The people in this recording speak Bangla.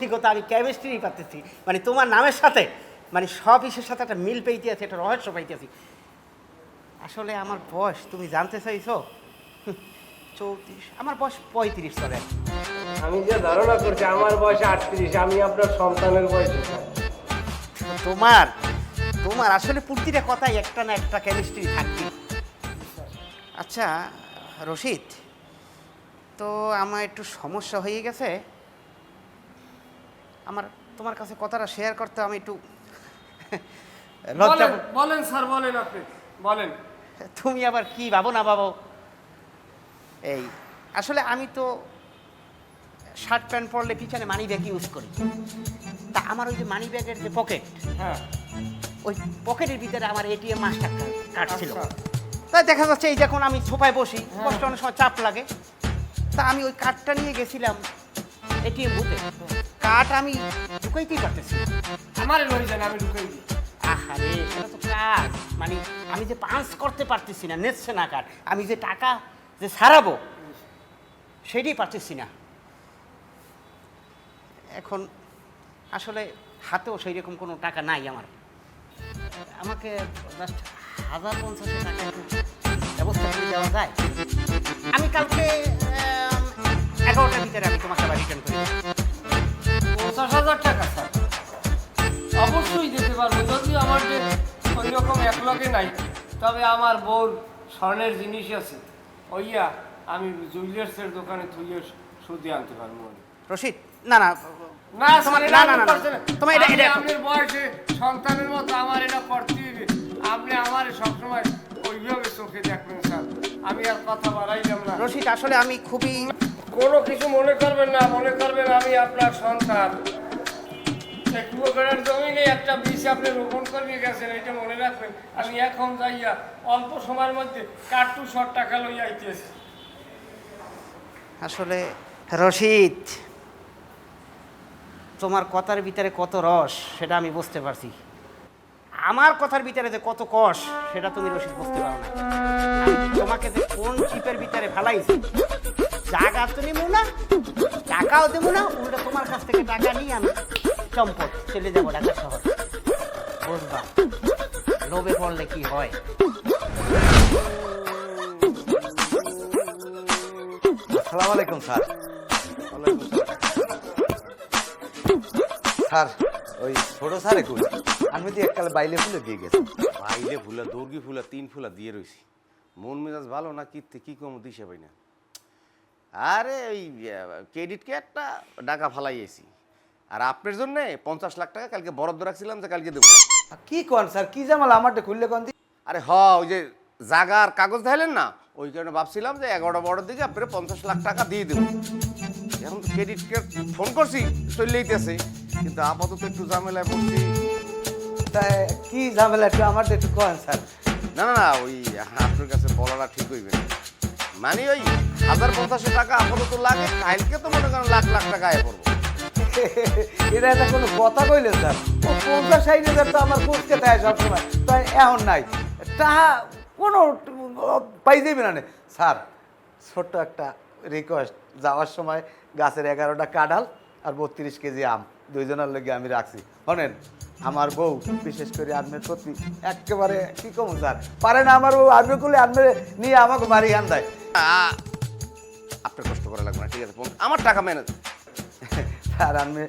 ঠিক কথা আমি কেমিস্ট্রি পাচ্ছি মানে তোমার নামের সাথে মানে সব ইসের সাথে একটা মিল পেইতে আছে, একটা রহস্য পাইতে আছি। আসলে আমার বয়স তুমি জানতে চাইছো? 34, আমার বয়স 35 চলে। আমি যে ধারণা করছি আমার বয়স 38, আমি আপনার সন্তানের বয়সে। তোমার তোমার আসলে প্রতিটা কথাই একটা না একটা কেমিস্ট্রি থাকবে। আচ্ছা রশিদ, তো আমার একটু সমস্যা হয়ে গেছে, আমার তোমার কাছে কথাটা শেয়ার করতে আমি একটু লজ্জা। বলেন স্যার, বলেন, আপনি বলেন। তুমি আবার কি ভাবো না ভাবো, এই আসলে আমি তো শার্ট প্যান্ট পরলে পিছনে মানি ব্যাগ ইউজ করি। তা আমার ওই যে মানি ব্যাগের যে পকেট, হ্যাঁ, ওই পকেটের ভিতরে আমার এটিএম মাস্টার কার্ড ছিল। আচ্ছা। তাই দেখা যাচ্ছে এই যখন আমি সোফায় বসি, বসতে অনেক সময় চাপ লাগে, তা আমি ওই কার্ডটা নিয়ে গেছিলাম এটিএম বুথে। কার্ড আমি ঢুকাইতেই পারতেছি না। আমার লই যান, আমি ঢুকাই দিই। আহারে সেটা তো কাজ, মানে আমি যে পাঞ্চ করতে পারতেছি না, নেচ্ছে না কার্ড, আমি যে টাকা যে সারাবো সেটাই পারতেছি না। এখন আসলে হাতেও সেই রকম কোনো টাকা নাই আমার। আমাকে জাস্ট 1050 টাকা একটু ব্যবস্থা করে দেওয়া যায়? আমি কালকে 11টার ভিতরে আমি তোমাকে আবার রিটার্ন করে দেবো। 50,000 টাকা স্যার অবশ্যই দিতে পারবো, যদিও আমার যে ওই রকম এক লগে নাই, তবে আমার বউর স্বর্ণের জিনিস আছে, ওইয়া আমি জুয়েলার্সের দোকানে থুইয়ে সুদে আনতে পারবো। রশিদ, না না না তোমার স্যার, না এটা না না করতে না। তোমার এটা এটা আপনার বয়সে সন্তানের মতো আমার এটা করতে হবে। আপনি আমার সবসময় ওইভাবে চোখে দেখবেন স্যার। আমি আর কথা বাড়াইলাম না। রশিদ, আসলে আমি খুবই কোনো কিছু মনে করবেন না, মনে করবেন আমি আপনার সন্তান। কুয়াকাটার জমিনে একটা বীজ আপনি রোপণ করে গেছেন, এটা মনে রাখবেন। আমি এখন যাইয়া অল্প সময়ের মধ্যে কাট্টু 100 টাকা লইয়া আইতেছি। আসলে রশিদ, তোমার কথার ভিতরে কত রস সেটা আমি বুঝতে পারছি, আমার কথার ভিতরে যে কত কষ সেটা তুমি রশিদ বুঝতে পারো না। আমি তোমাকে যে কোন চিপের ভিতরে ফেলাইছি, জায়গা তো নেবো না, টাকাও দেবো না, উল্টা তোমার কাছ থেকে টাকা নিয়ে আমি চম্পট চলে যাবো ঢাকা শহর। বুঝবা লোভে পড়লে কি হয়। আসসালামু আলাইকুম স্যার। স্যার ওই ছোট স্যারে কই? আমি তো এককালে বাইলে ফুলে দিয়ে গেছি। বাইলে ফুলা, দর্গি ফুলা, 3 ফুলা দিয়ে রইছি। মন মেজাজ ভালো না, কি কম দিশে পাই না। আরে ওই ক্রেডিট কার্ডটা টাকা ফালাইয়েছি, আর আপনার জন্য 50 লাখ টাকা কালকে বরাদ্দ রাখছিলাম যে কালকে দেবো। কি কন স্যার, কি জামাল আমারটা খুললে কন দি? আরে ওই যে জাগার কাগজ ধাইলেন না, ওই কারণে ভাবছিলাম যে 11টা বড় দিকে আপনার 50 লাখ টাকা দিয়ে দেবো। এখন তো ক্রেডিট কার্ড ফোন করছি চললেইতেছে, কিন্তু আপাতত একটু ঝামেলায় পড়ছি। তাই কি ঝামেলা একটু আমারটা একটু কন স্যার। না না না, ওই আপনার কাছে বলাটা ঠিক হইবে না। মানে ওই 1050 টাকা আপাতত লাগে, কালকে তো মনে করেন লাখ লাখ টাকা আয় পড়বো। এটা একটা কোনো কথা কইলেন স্যার? ও 50-60 হাজার তো আমার কোচকে দেয় সবসময়, তাই এখন নাই তাহা কোনো পাই যাবে না। স্যার ছোট্ট একটা রিকোয়েস্ট, যাওয়ার সময় গাছের 11টা কাঁঠাল আর 32 কেজি আম দুইজনের লগে আমি রাখছি। শোনেন, আমার বউ বিশেষ করে আর্মের প্রতি একেবারে কি কম স্যার, পারে না আমার বউ আর্মে করলে আর্মে নিয়ে আমাকে বাড়ি আন দেয়। আপনার কষ্ট করা লাগবে না, ঠিক আছে? আমার টাকা ম্যানেজ। স্যার আর্মে